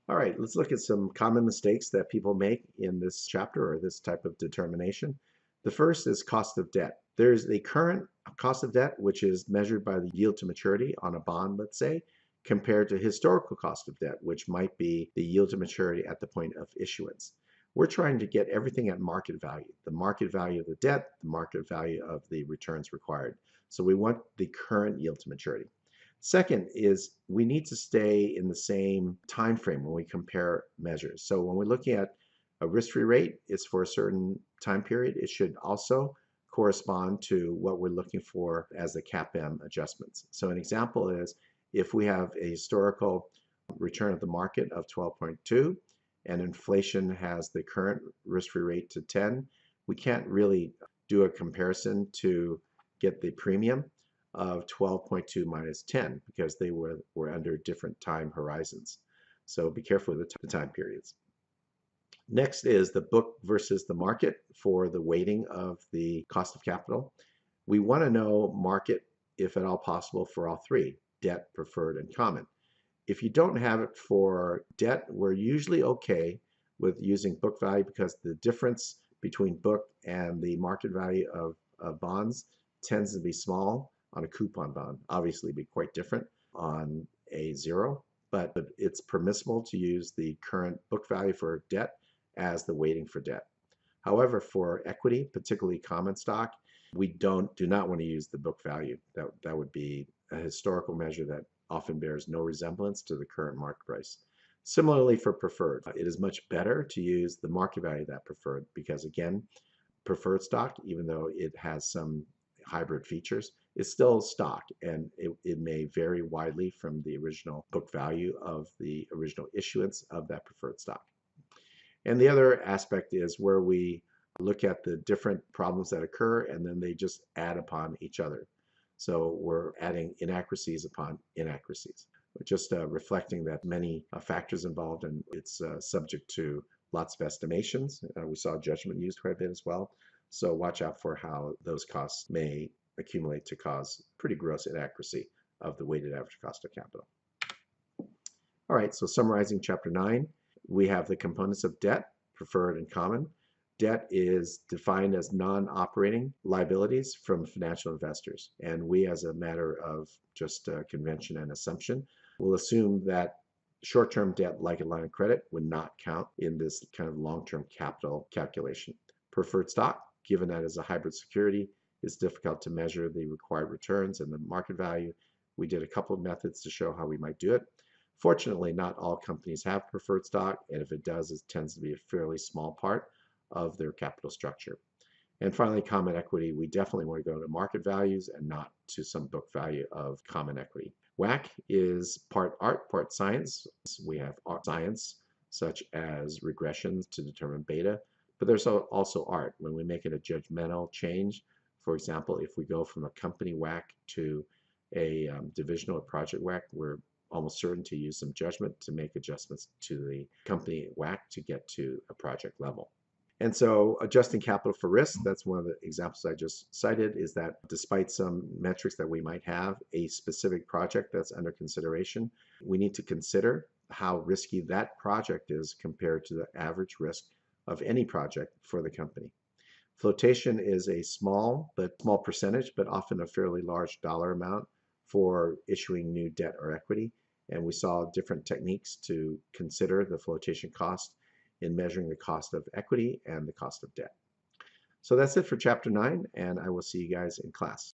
All right, let's look at some common mistakes that people make in this chapter or this type of determination. The first is cost of debt. There's the current cost of debt, which is measured by the yield to maturity on a bond, let's say, compared to historical cost of debt, which might be the yield to maturity at the point of issuance. We're trying to get everything at market value, the market value of the debt, the market value of the returns required. So we want the current yield to maturity. Second is we need to stay in the same time frame when we compare measures. So when we're looking at a risk-free rate, it's for a certain time period. It should also correspond to what we're looking for as the CAPM adjustments. So an example is if we have a historical return of the market of 12.2 and inflation has the current risk-free rate to 10, we can't really do a comparison to get the premium of 12.2 minus 10 because they were under different time horizons. So be careful with the time periods. Next is the book versus the market for the weighting of the cost of capital. We want to know market, if at all possible, for all three, debt, preferred, and common. If you don't have it for debt, we're usually okay with using book value because the difference between book and the market value of bonds tends to be small. On a coupon bond, obviously be quite different on a zero, but it's permissible to use the current book value for debt as the weighting for debt. However, for equity, particularly common stock, we do not want to use the book value. That would be a historical measure that often bears no resemblance to the current market price. Similarly for preferred, it is much better to use the market value of that preferred because again, preferred stock, even though it has some hybrid features, is still stock and it may vary widely from the original book value of the original issuance of that preferred stock. And the other aspect is where we look at the different problems that occur and then they just add upon each other. So we're adding inaccuracies upon inaccuracies, just reflecting that many factors involved and it's subject to lots of estimations. We saw judgment used quite a bit as well. So watch out for how those costs may accumulate to cause pretty gross inaccuracy of the weighted average cost of capital. All right, so summarizing chapter 9, we have the components of debt, preferred and common. Debt is defined as non-operating liabilities from financial investors. And we, as a matter of just convention and assumption, will assume that short-term debt like a line of credit would not count in this kind of long-term capital calculation. Preferred stock, given that as a hybrid security, is difficult to measure the required returns and the market value. We did a couple of methods to show how we might do it. Fortunately, not all companies have preferred stock, and if it does, it tends to be a fairly small part of their capital structure. And finally, common equity, we definitely want to go to market values and not to some book value of common equity. WACC is part art, part science. We have art science, such as regressions to determine beta, but there's also art. When we make it a judgmental change, for example, if we go from a company WACC to a divisional or project WACC, we're almost certain to use some judgment to make adjustments to the company WACC to get to a project level. And so adjusting capital for risk, that's one of the examples I just cited, is that despite some metrics that we might have, a specific project that's under consideration, we need to consider how risky that project is compared to the average risk of any project for the company. Flotation is a small percentage, but often a fairly large dollar amount for issuing new debt or equity. And we saw different techniques to consider the flotation cost in measuring the cost of equity and the cost of debt. So that's it for chapter 9, and I will see you guys in class.